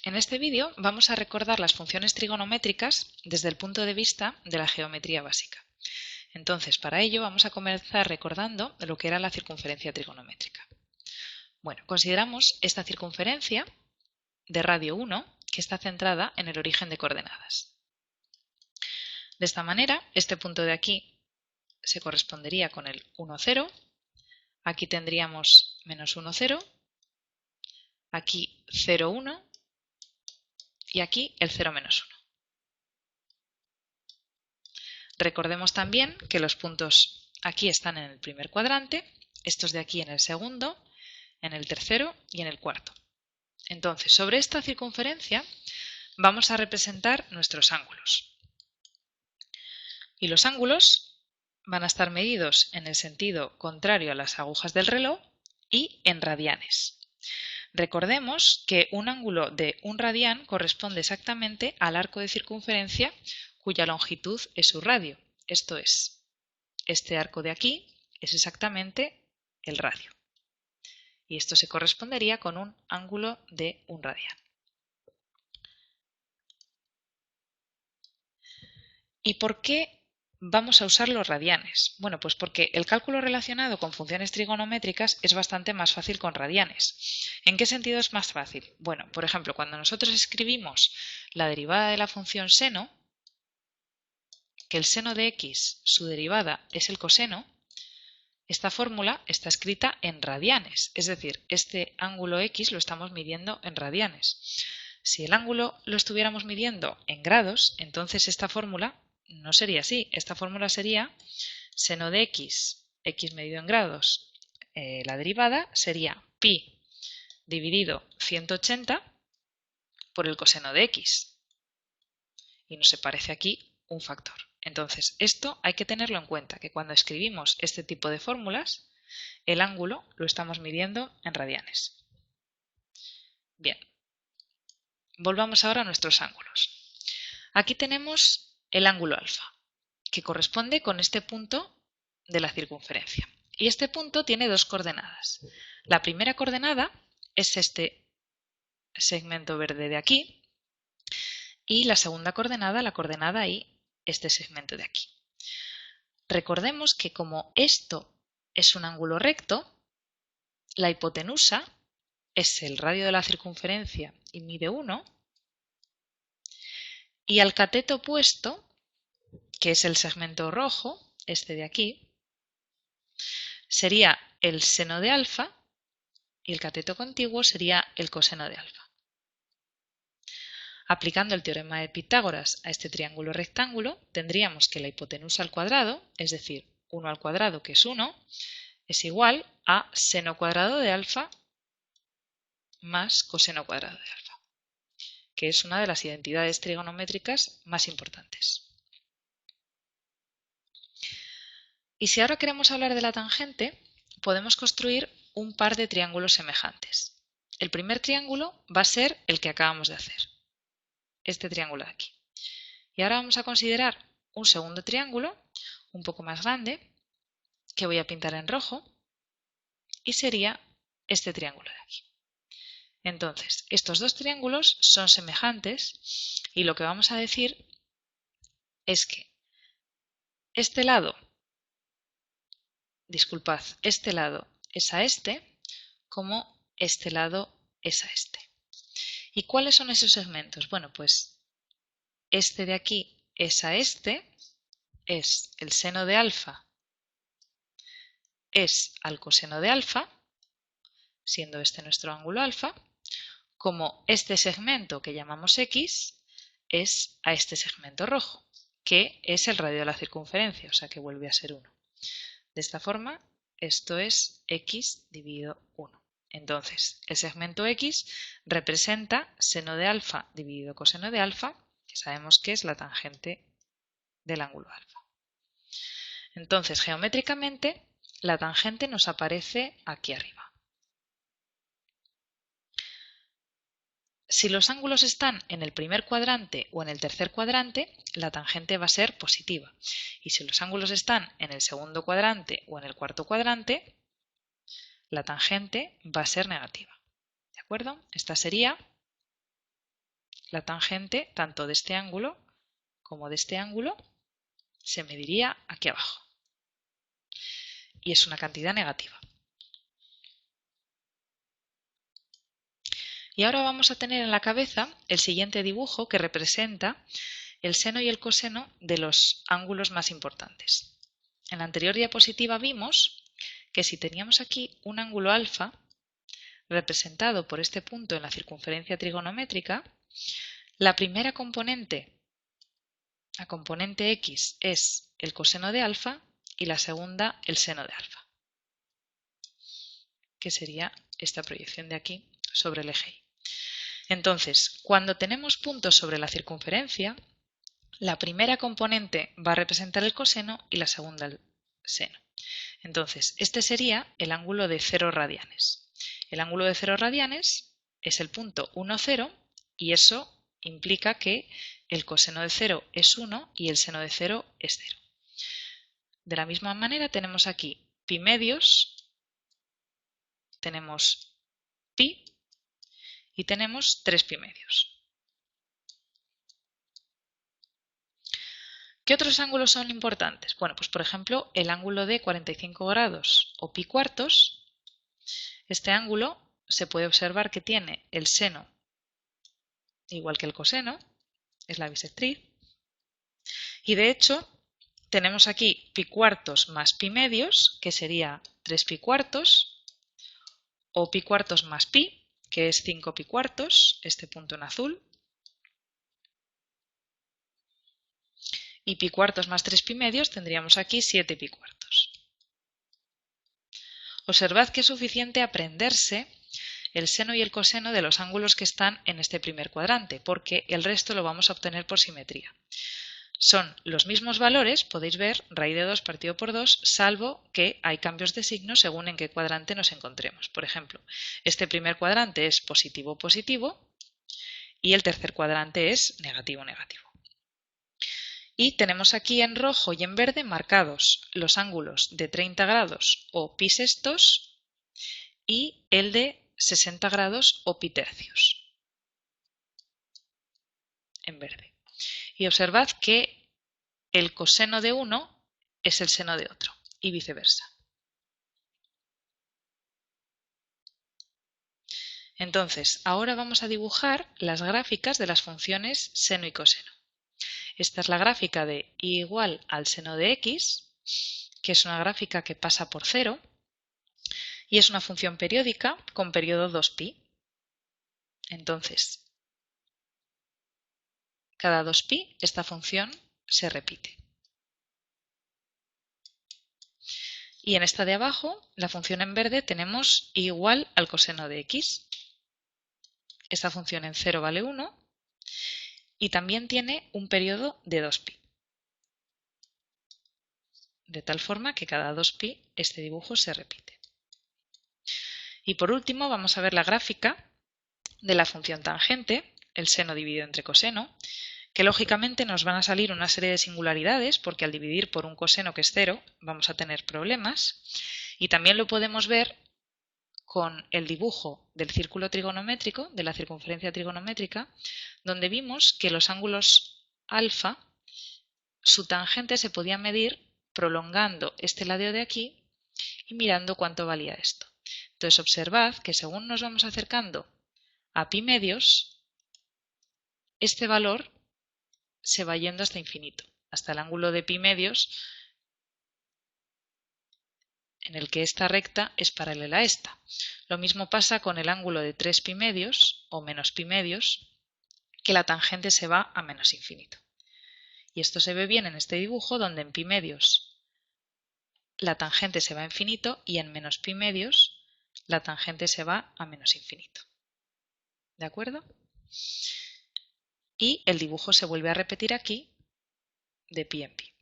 En este vídeo vamos a recordar las funciones trigonométricas desde el punto de vista de la geometría básica. Entonces, para ello vamos a comenzar recordando lo que era la circunferencia trigonométrica. Bueno, consideramos esta circunferencia de radio 1 que está centrada en el origen de coordenadas. De esta manera, este punto de aquí se correspondería con el 1, 0, aquí tendríamos menos 1, 0, aquí 0, 1 y aquí el 0, menos 1. Recordemos también que los puntos aquí están en el primer cuadrante, estos de aquí en el segundo, en el tercero y en el cuarto. Entonces, sobre esta circunferencia vamos a representar nuestros ángulos. Y los ángulos van a estar medidos en el sentido contrario a las agujas del reloj y en radianes. Recordemos que un ángulo de 1 radián corresponde exactamente al arco de circunferencia cuya longitud es su radio. Esto es, este arco de aquí es exactamente el radio. Y esto se correspondería con un ángulo de 1 radián. ¿Y por qué vamos a usar los radianes? Bueno, pues porque el cálculo relacionado con funciones trigonométricas es bastante más fácil con radianes. ¿En qué sentido es más fácil? Bueno, por ejemplo, cuando nosotros escribimos la derivada de la función seno, que el seno de x, su derivada es el coseno, esta fórmula está escrita en radianes, es decir, este ángulo x lo estamos midiendo en radianes. Si el ángulo lo estuviéramos midiendo en grados, entonces esta fórmula no sería así. Esta fórmula sería seno de x, x medido en grados, la derivada sería pi dividido 180 por el coseno de x. Y nos aparece aquí un factor. Entonces, esto hay que tenerlo en cuenta, que cuando escribimos este tipo de fórmulas, el ángulo lo estamos midiendo en radianes. Bien, volvamos ahora a nuestros ángulos. Aquí tenemos el ángulo alfa, que corresponde con este punto de la circunferencia. Y este punto tiene dos coordenadas. La primera coordenada es este segmento verde de aquí, y la segunda coordenada, la coordenada y este segmento de aquí. Recordemos que como esto es un ángulo recto, la hipotenusa es el radio de la circunferencia y mide 1, y al cateto opuesto, que es el segmento rojo, este de aquí, sería el seno de alfa y el cateto contiguo sería el coseno de alfa. Aplicando el teorema de Pitágoras a este triángulo rectángulo, tendríamos que la hipotenusa al cuadrado, es decir, 1 al cuadrado, que es 1, es igual a seno cuadrado de alfa más coseno cuadrado de alfa, que es una de las identidades trigonométricas más importantes. Y si ahora queremos hablar de la tangente, podemos construir un par de triángulos semejantes. El primer triángulo va a ser el que acabamos de hacer, este triángulo de aquí. Y ahora vamos a considerar un segundo triángulo, un poco más grande, que voy a pintar en rojo, y sería este triángulo de aquí. Entonces, estos dos triángulos son semejantes y lo que vamos a decir es que este lado es a este, como este lado es a este. ¿Y cuáles son esos segmentos? Bueno, pues este de aquí es a este, es el seno de alfa, es al coseno de alfa, siendo este nuestro ángulo alfa, como este segmento que llamamos x es a este segmento rojo, que es el radio de la circunferencia, o sea que vuelve a ser 1. De esta forma, esto es x dividido 1. Entonces, el segmento x representa seno de alfa dividido coseno de alfa, que sabemos que es la tangente del ángulo alfa. Entonces, geométricamente, la tangente nos aparece aquí arriba. Si los ángulos están en el primer cuadrante o en el tercer cuadrante, la tangente va a ser positiva. Y si los ángulos están en el segundo cuadrante o en el cuarto cuadrante, la tangente va a ser negativa. ¿De acuerdo? Esta sería La tangente tanto de este ángulo como de este ángulo se mediría aquí abajo. Y es una cantidad negativa. Y ahora vamos a tener en la cabeza el siguiente dibujo que representa el seno y el coseno de los ángulos más importantes. En la anterior diapositiva vimos que si teníamos aquí un ángulo alfa representado por este punto en la circunferencia trigonométrica, la primera componente, la componente x, es el coseno de alfa y la segunda el seno de alfa, que sería esta proyección de aquí sobre el eje Y. Entonces, cuando tenemos puntos sobre la circunferencia, la primera componente va a representar el coseno y la segunda el seno. Entonces, este sería el ángulo de 0 radianes. El ángulo de 0 radianes es el punto 1, 0 y eso implica que el coseno de 0 es 1 y el seno de 0 es 0. De la misma manera tenemos aquí pi medios, tenemos pi y tenemos 3 pi medios. ¿Qué otros ángulos son importantes? Bueno, pues por ejemplo el ángulo de 45 grados o pi cuartos. Este ángulo se puede observar que tiene el seno igual que el coseno, es la bisectriz. Y de hecho tenemos aquí pi cuartos más pi medios, que sería 3 pi cuartos, o pi cuartos más pi, que es 5 pi cuartos, este punto en azul. Y pi cuartos más 3 pi medios tendríamos aquí 7 pi cuartos. Observad que es suficiente aprenderse el seno y el coseno de los ángulos que están en este primer cuadrante, porque el resto lo vamos a obtener por simetría. Son los mismos valores, podéis ver, raíz de 2 partido por 2, salvo que hay cambios de signo según en qué cuadrante nos encontremos. Por ejemplo, este primer cuadrante es positivo, positivo, y el tercer cuadrante es negativo, negativo. Y tenemos aquí en rojo y en verde marcados los ángulos de 30 grados o pi sextos y el de 60 grados o pi tercios, en verde. Y observad que el coseno de uno es el seno de otro y viceversa. Entonces, ahora vamos a dibujar las gráficas de las funciones seno y coseno. Esta es la gráfica de y igual al seno de x, que es una gráfica que pasa por 0, y es una función periódica con periodo 2pi. Entonces, cada 2pi esta función se repite. Y en esta de abajo, la función en verde, tenemos y igual al coseno de x. Esta función en 0 vale 1 y también tiene un periodo de 2pi. De tal forma que cada 2pi este dibujo se repite. Y por último vamos a ver la gráfica de la función tangente, el seno dividido entre coseno, que lógicamente nos van a salir una serie de singularidades porque al dividir por un coseno que es 0 vamos a tener problemas, y también lo podemos ver con el dibujo del círculo trigonométrico, de la circunferencia trigonométrica, donde vimos que los ángulos alfa, su tangente se podía medir prolongando este lado de aquí y mirando cuánto valía esto. Entonces observad que según nos vamos acercando a pi medios, este valor se va yendo hasta infinito, hasta el ángulo de pi medios, en el que esta recta es paralela a esta. Lo mismo pasa con el ángulo de 3 pi medios o menos pi medios, que la tangente se va a menos infinito. Y esto se ve bien en este dibujo, donde en pi medios la tangente se va a infinito y en menos pi medios la tangente se va a menos infinito. ¿De acuerdo? Y el dibujo se vuelve a repetir aquí de pi en pi.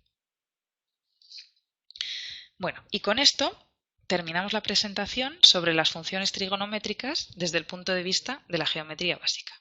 Bueno, y con esto terminamos la presentación sobre las funciones trigonométricas desde el punto de vista de la geometría básica.